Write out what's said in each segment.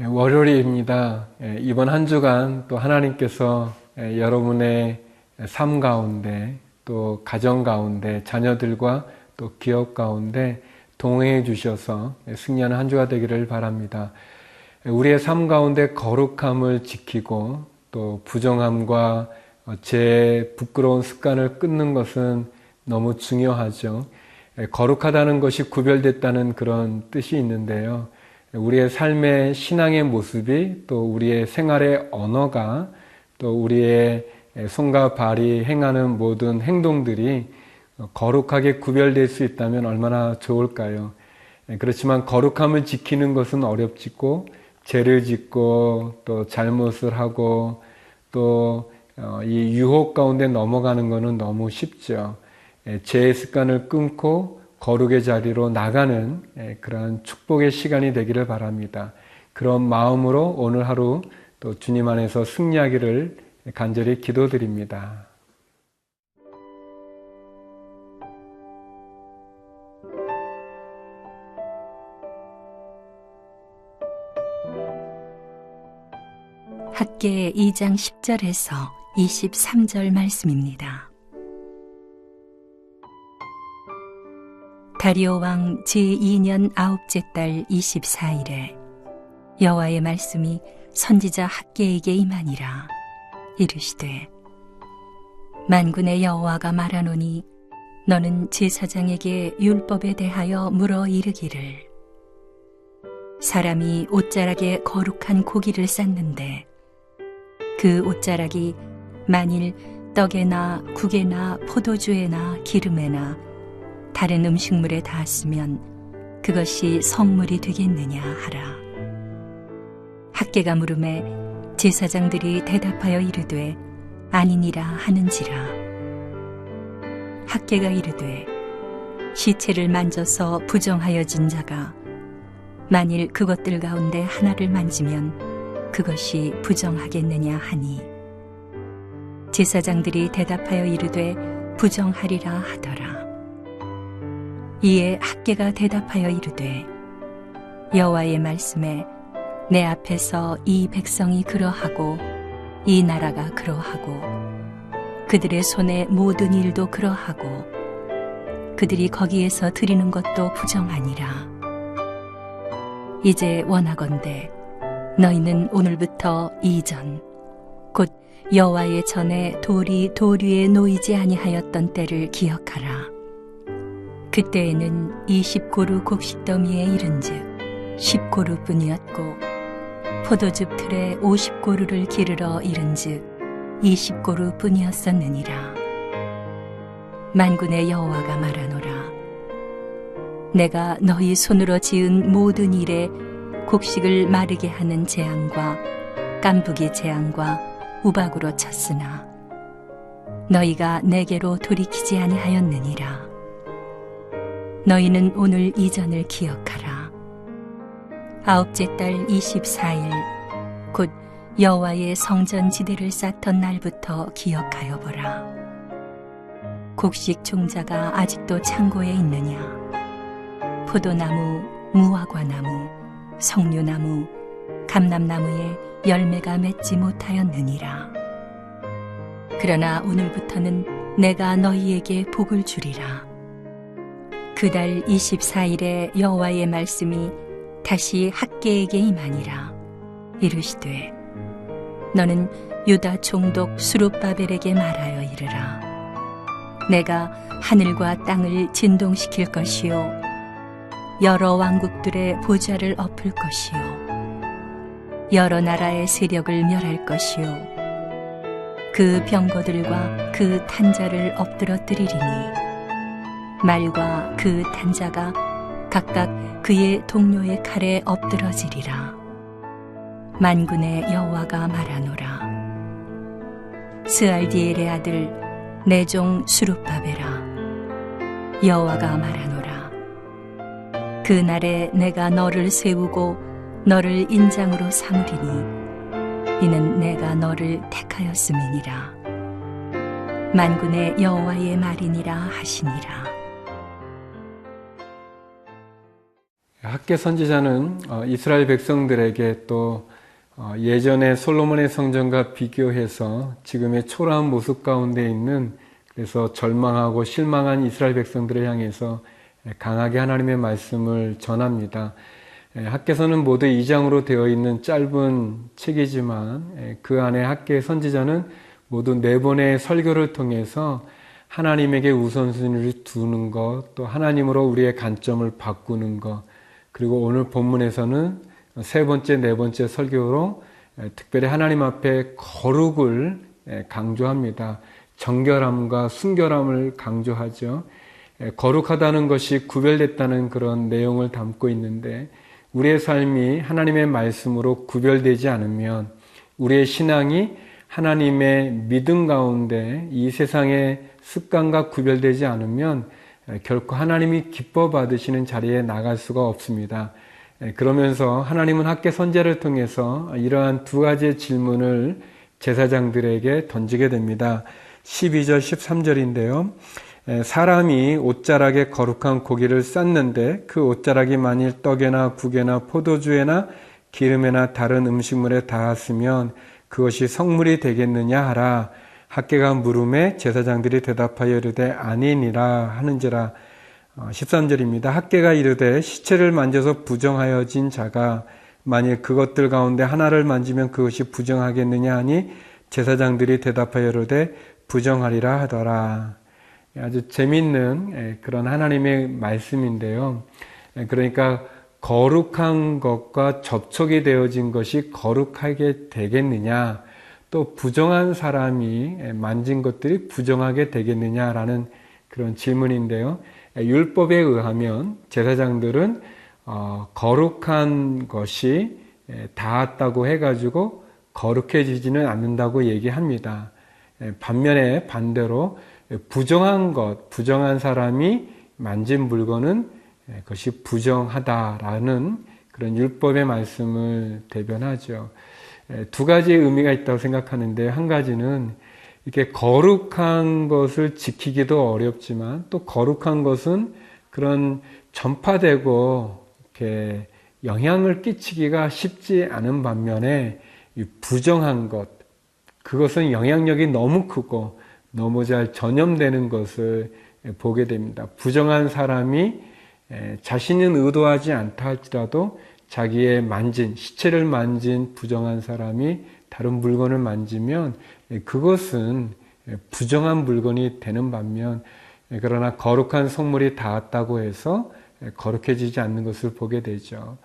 월요일입니다. 이번 한 주간 또 하나님께서 여러분의 삶 가운데 또 가정 가운데 자녀들과 또 기업 가운데 동행해 주셔서 승리하는 한 주가 되기를 바랍니다. 우리의 삶 가운데 거룩함을 지키고 또 부정함과 제 부끄러운 습관을 끊는 것은 너무 중요하죠. 거룩하다는 것이 구별됐다는 그런 뜻이 있는데요. 우리의 삶의 신앙의 모습이 또 우리의 생활의 언어가 또 우리의 손과 발이 행하는 모든 행동들이 거룩하게 구별될 수 있다면 얼마나 좋을까요? 그렇지만 거룩함을 지키는 것은 어렵지고 죄를 짓고 또 잘못을 하고 또 이 유혹 가운데 넘어가는 것은 너무 쉽죠. 죄의 습관을 끊고 거룩의 자리로 나가는 그러한 축복의 시간이 되기를 바랍니다. 그런 마음으로 오늘 하루 또 주님 안에서 승리하기를 간절히 기도드립니다. 학개 2장 10절에서 23절 말씀입니다. 다리오 왕 제2년 9째 달 24일에 여호와의 말씀이 선지자 학개에게 임하니라. 이르시되 만군의 여호와가 말하노니 너는 제사장에게 율법에 대하여 물어 이르기를 사람이 옷자락에 거룩한 고기를 쌌는데 그 옷자락이 만일 떡에나 국에나 포도주에나 기름에나 다른 음식물에 닿았으면 그것이 성물이 되겠느냐 하라. 학개가 물음에 제사장들이 대답하여 이르되 아니니라 하는지라. 학개가 이르되 시체를 만져서 부정하여진 자가 만일 그것들 가운데 하나를 만지면 그것이 부정하겠느냐 하니 제사장들이 대답하여 이르되 부정하리라 하더라. 이에 학개가 대답하여 이르되 여호와의 말씀에 내 앞에서 이 백성이 그러하고 이 나라가 그러하고 그들의 손의 모든 일도 그러하고 그들이 거기에서 드리는 것도 부정하니라. 이제 원하건대 너희는 오늘부터 이전 곧 여호와의 전에 돌이 돌 위에 놓이지 아니하였던 때를 기억하라. 그때에는 20고루 곡식더미에 이른즉 10고루뿐이었고 포도즙 틀에 50고루를 기르러 이른즉 20고루뿐이었었느니라. 만군의 여호와가 말하노라. 내가 너희 손으로 지은 모든 일에 곡식을 마르게 하는 재앙과 깐부기 재앙과 우박으로 쳤으나 너희가 내게로 돌이키지 아니하였느니라. 너희는 오늘 이전을 기억하라. 9째 달 24일 곧 여호와의 성전 지대를 쌓던 날부터 기억하여 보라. 곡식 종자가 아직도 창고에 있느냐? 포도나무, 무화과나무, 석류나무, 감람나무에 열매가 맺지 못하였느니라. 그러나 오늘부터는 내가 너희에게 복을 주리라. 그달 24일에 여호와의 말씀이 다시 학개에게 임하니라. 이르시되 너는 유다 총독 스룹바벨에게 말하여 이르라. 내가 하늘과 땅을 진동시킬 것이요 여러 왕국들의 보좌를 엎을 것이요 여러 나라의 세력을 멸할 것이요 그 병거들과 그 탄자를 엎드러뜨리리니 말과 그 탄자가 각각 그의 동료의 칼에 엎드러지리라. 만군의 여호와가 말하노라. 스알디엘의 아들 내 종 스룹바벨아, 여호와가 말하노라. 그날에 내가 너를 세우고 너를 인장으로 삼으리니 이는 내가 너를 택하였음이니라. 만군의 여호와의 말이니라 하시니라. 학개 선지자는 이스라엘 백성들에게 또 예전에 솔로몬의 성전과 비교해서 지금의 초라한 모습 가운데 있는, 그래서 절망하고 실망한 이스라엘 백성들을 향해서 강하게 하나님의 말씀을 전합니다. 학개서는 모두 2장으로 되어 있는 짧은 책이지만 그 안에 학개 선지자는 모두 4번의 설교를 통해서 하나님에게 우선순위를 두는 것, 또 하나님으로 우리의 관점을 바꾸는 것, 그리고 오늘 본문에서는 3번째, 4번째 설교로 특별히 하나님 앞에 거룩을 강조합니다. 정결함과 순결함을 강조하죠. 거룩하다는 것이 구별됐다는 그런 내용을 담고 있는데, 우리의 삶이 하나님의 말씀으로 구별되지 않으면, 우리의 신앙이 하나님의 믿음 가운데 이 세상의 습관과 구별되지 않으면 결코 하나님이 기뻐 받으시는 자리에 나갈 수가 없습니다. 그러면서 하나님은 학개 선지자를 통해서 이러한 2가지의 질문을 제사장들에게 던지게 됩니다. 12절, 13절인데요. 사람이 옷자락에 거룩한 고기를 쌌는데 그 옷자락이 만일 떡에나 국에나 포도주에나 기름에나 다른 음식물에 닿았으면 그것이 성물이 되겠느냐 하라. 학개가 물음에 제사장들이 대답하여 이르되 아니니라 하는지라. 13절입니다. 학개가 이르되 시체를 만져서 부정하여진 자가 만일 그것들 가운데 하나를 만지면 그것이 부정하겠느냐 하니 제사장들이 대답하여 이르되 부정하리라 하더라. 아주 재미있는 그런 하나님의 말씀인데요. 그러니까 거룩한 것과 접촉이 되어진 것이 거룩하게 되겠느냐, 또 부정한 사람이 만진 것들이 부정하게 되겠느냐라는 그런 질문인데요. 율법에 의하면 제사장들은 거룩한 것이 닿았다고 해가지고 거룩해지지는 않는다고 얘기합니다. 반면에 반대로 부정한 것, 부정한 사람이 만진 물건은 그것이 부정하다라는 그런 율법의 말씀을 대변하죠. 2가지의 의미가 있다고 생각하는데, 한 가지는 이렇게 거룩한 것을 지키기도 어렵지만 또 거룩한 것은 그런 전파되고 이렇게 영향을 끼치기가 쉽지 않은 반면에 이 부정한 것, 그것은 영향력이 너무 크고 너무 잘 전염되는 것을 보게 됩니다. 부정한 사람이 자신은 의도하지 않다 할지라도 자기의 만진, 시체를 만진 부정한 사람이 다른 물건을 만지면 그것은 부정한 물건이 되는 반면, 그러나 거룩한 성물이 닿았다고 해서 거룩해지지 않는 것을 보게 되죠.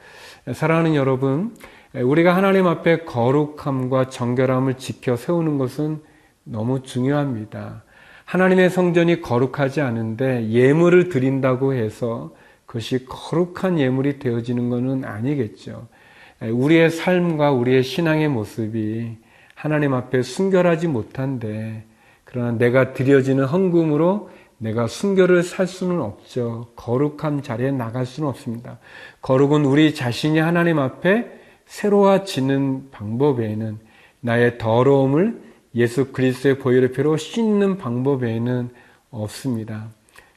사랑하는 여러분, 우리가 하나님 앞에 거룩함과 정결함을 지켜 세우는 것은 너무 중요합니다. 하나님의 성전이 거룩하지 않은데 예물을 드린다고 해서 그것이 거룩한 예물이 되어지는 것은 아니겠죠. 우리의 삶과 우리의 신앙의 모습이 하나님 앞에 순결하지 못한데, 그러나 내가 드려지는 헌금으로 내가 순결을 살 수는 없죠. 거룩한 자리에 나갈 수는 없습니다. 거룩은 우리 자신이 하나님 앞에 새로워지는 방법 외에는, 나의 더러움을 예수 그리스도의 보혈의 피로 씻는 방법 외에는 없습니다.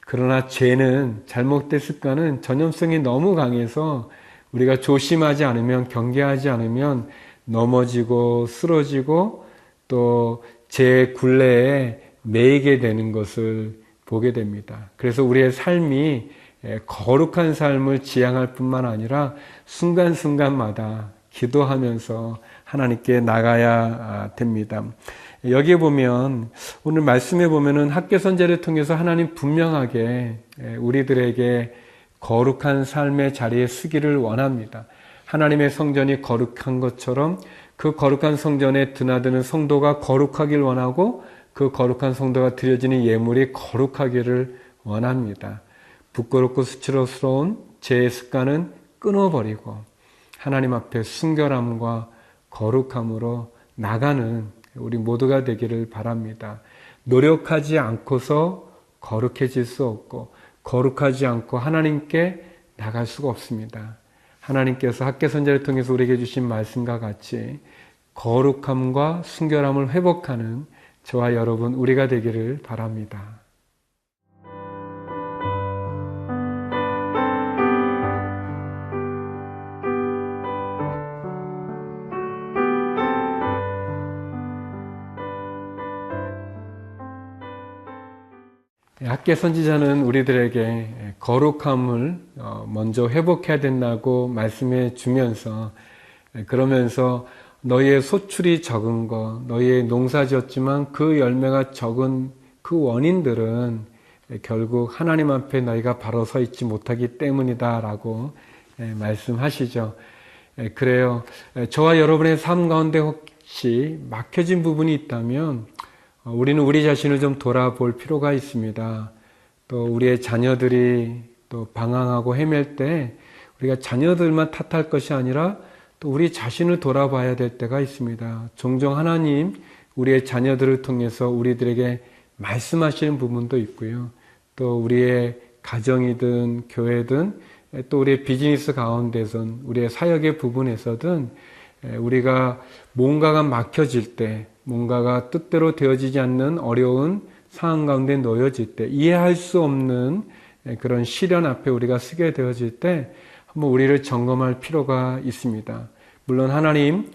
그러나 죄는, 잘못된 습관은 전염성이 너무 강해서 우리가 조심하지 않으면, 경계하지 않으면 넘어지고 쓰러지고 또 죄의 굴레에 매이게 되는 것을 보게 됩니다. 그래서 우리의 삶이 거룩한 삶을 지향할 뿐만 아니라 순간순간마다 기도하면서 하나님께 나가야 됩니다. 여기에 보면, 오늘 말씀에 보면은 학개 선지자를 통해서 하나님 분명하게 우리들에게 거룩한 삶의 자리에 서기를 원합니다. 하나님의 성전이 거룩한 것처럼 그 거룩한 성전에 드나드는 성도가 거룩하길 원하고, 그 거룩한 성도가 드려지는 예물이 거룩하기를 원합니다. 부끄럽고 수치스러운 죄의 습관은 끊어버리고 하나님 앞에 순결함과 거룩함으로 나가는 우리 모두가 되기를 바랍니다. 노력하지 않고서 거룩해질 수 없고, 거룩하지 않고 하나님께 나갈 수가 없습니다. 하나님께서 학개 선지자를 통해서 우리에게 주신 말씀과 같이 거룩함과 순결함을 회복하는 저와 여러분, 우리가 되기를 바랍니다. 학계 선지자는 우리들에게 거룩함을 먼저 회복해야 된다고 말씀해 주면서, 그러면서 너희의 소출이 적은 것, 너희의 농사 지었지만 그 열매가 적은 그 원인들은 결국 하나님 앞에 너희가 바로 서 있지 못하기 때문이다 라고 말씀하시죠. 그래요. 저와 여러분의 삶 가운데 혹시 막혀진 부분이 있다면 우리는 우리 자신을 좀 돌아볼 필요가 있습니다. 또 우리의 자녀들이 또 방황하고 헤맬 때 우리가 자녀들만 탓할 것이 아니라 또 우리 자신을 돌아봐야 될 때가 있습니다. 종종 하나님 우리의 자녀들을 통해서 우리들에게 말씀하시는 부분도 있고요. 또 우리의 가정이든 교회든 또 우리의 비즈니스 가운데선 우리의 사역의 부분에서든 우리가 뭔가가 막혀질 때, 뭔가가 뜻대로 되어지지 않는 어려운 상황 가운데 놓여질 때, 이해할 수 없는 그런 시련 앞에 우리가 서게 되어질 때 한번 우리를 점검할 필요가 있습니다. 물론 하나님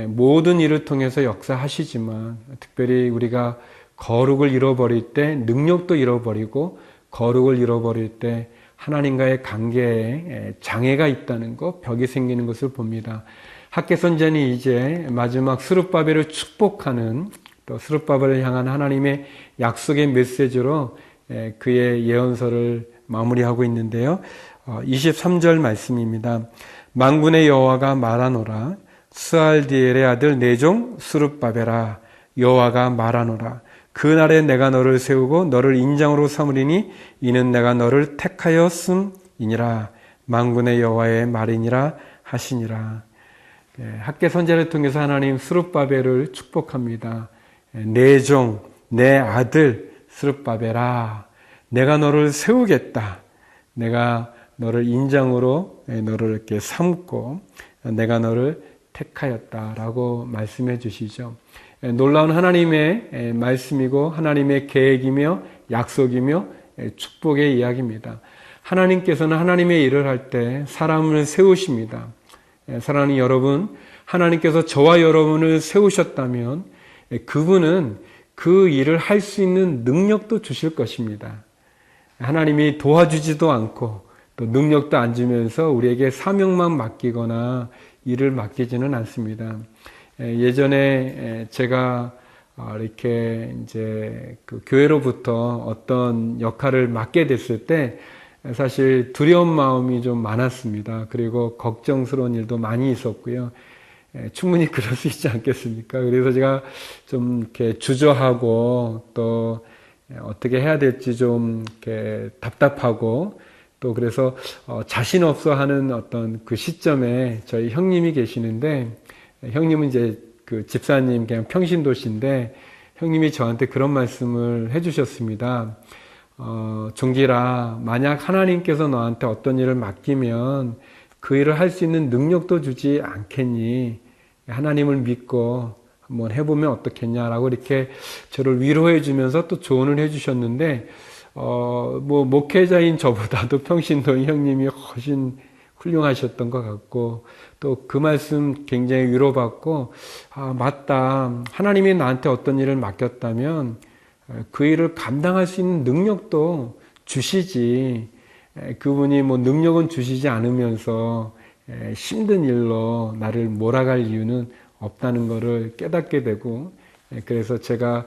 모든 일을 통해서 역사하시지만 특별히 우리가 거룩을 잃어버릴 때 능력도 잃어버리고 거룩을 잃어버릴 때 하나님과의 관계에 장애가 있다는 것, 벽이 생기는 것을 봅니다. 학계 선지자는 이제 마지막 스룹바벨을 축복하는 또 스룹바벨을 향한 하나님의 약속의 메시지로 그의 예언서를 마무리하고 있는데요. 23절 말씀입니다. 만군의 여호와가 말하노라. 스알디엘의 아들 내 종 스룹바벨아, 여호와가 말하노라. 그날에 내가 너를 세우고 너를 인장으로 삼으리니 이는 내가 너를 택하였음이니라. 만군의 여호와의 말이니라 하시니라. 학계 선지자를 통해서 하나님 스룹바벨을 축복합니다. 내 종, 내 아들 스룹바벨아, 내가 너를 세우겠다. 내가 너를 인장으로 너를 이렇게 삼고 내가 너를 택하였다라고 말씀해 주시죠. 놀라운 하나님의 말씀이고 하나님의 계획이며 약속이며 축복의 이야기입니다. 하나님께서는 하나님의 일을 할 때 사람을 세우십니다. 사랑하는 여러분, 하나님께서 저와 여러분을 세우셨다면 그분은 그 일을 할 수 있는 능력도 주실 것입니다. 하나님이 도와주지도 않고 또 능력도 안 주면서 우리에게 사명만 맡기거나 일을 맡기지는 않습니다. 예전에 제가 이렇게 이제 그 교회로부터 어떤 역할을 맡게 됐을 때 사실 두려운 마음이 좀 많았습니다. 그리고 걱정스러운 일도 많이 있었고요. 충분히 그럴 수 있지 않겠습니까? 그래서 제가 좀 이렇게 주저하고 또 어떻게 해야 될지 좀 이렇게 답답하고 또 그래서 자신 없어 하는 어떤 그 시점에 저희 형님이 계시는데, 형님은 이제 그 집사님 그냥 평신도시인데 형님이 저한테 그런 말씀을 해주셨습니다. 종길아, 만약 하나님께서 너한테 어떤 일을 맡기면 그 일을 할 수 있는 능력도 주지 않겠니? 하나님을 믿고 한번 해보면 어떻겠냐라고 이렇게 저를 위로해 주면서 또 조언을 해 주셨는데, 뭐 목회자인 저보다도 평신도인 형님이 훨씬 훌륭하셨던 것 같고, 또 그 말씀 굉장히 위로받고, 아, 맞다. 하나님이 나한테 어떤 일을 맡겼다면 그 일을 감당할 수 있는 능력도 주시지, 그분이 뭐 능력은 주시지 않으면서 힘든 일로 나를 몰아갈 이유는 없다는 것을 깨닫게 되고, 그래서 제가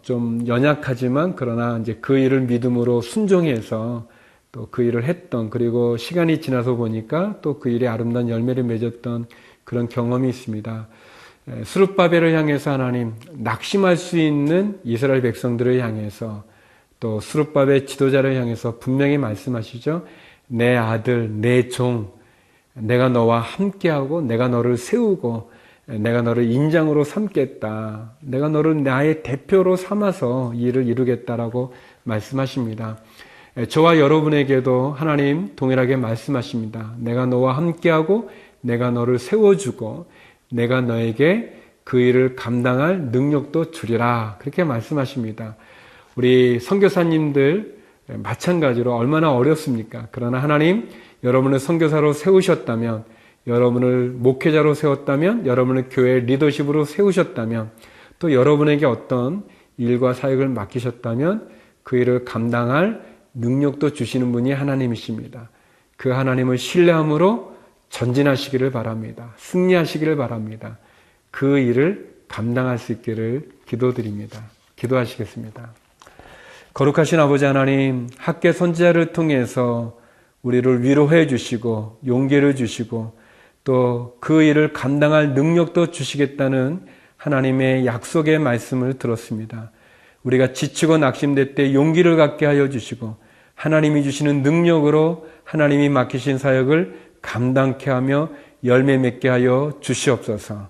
좀 연약하지만 그러나 이제 그 일을 믿음으로 순종해서 또 그 일을 했던, 그리고 시간이 지나서 보니까 또 그 일에 아름다운 열매를 맺었던 그런 경험이 있습니다. 스룹바벨을 향해서 하나님, 낙심할 수 있는 이스라엘 백성들을 향해서, 또 스룹바벨 지도자를 향해서 분명히 말씀하시죠. 내 아들, 내 종, 내가 너와 함께하고 내가 너를 세우고 내가 너를 인장으로 삼겠다. 내가 너를 나의 대표로 삼아서 이 일을 이루겠다라고 말씀하십니다. 저와 여러분에게도 하나님 동일하게 말씀하십니다. 내가 너와 함께하고 내가 너를 세워주고 내가 너에게 그 일을 감당할 능력도 주리라. 그렇게 말씀하십니다. 우리 선교사님들 마찬가지로 얼마나 어렵습니까? 그러나 하나님, 여러분을 선교사로 세우셨다면, 여러분을 목회자로 세웠다면, 여러분을 교회 리더십으로 세우셨다면, 또 여러분에게 어떤 일과 사역을 맡기셨다면 그 일을 감당할 능력도 주시는 분이 하나님이십니다. 그 하나님을 신뢰함으로 전진하시기를 바랍니다. 승리하시기를 바랍니다. 그 일을 감당할 수 있기를 기도드립니다. 기도하시겠습니다. 거룩하신 아버지 하나님, 학계 선지자를 통해서 우리를 위로해 주시고 용기를 주시고 또 그 일을 감당할 능력도 주시겠다는 하나님의 약속의 말씀을 들었습니다. 우리가 지치고 낙심될 때 용기를 갖게 하여 주시고 하나님이 주시는 능력으로 하나님이 맡기신 사역을 감당케 하며 열매 맺게 하여 주시옵소서.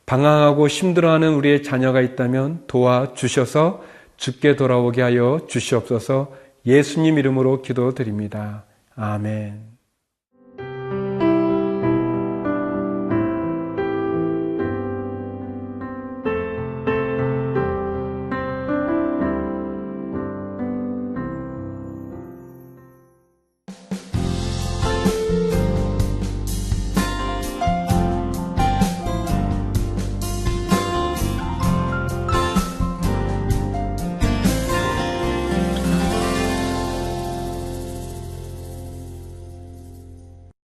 방황하고 힘들어하는 우리의 자녀가 있다면 도와주셔서 주께 돌아오게 하여 주시옵소서. 예수님 이름으로 기도드립니다. 아멘.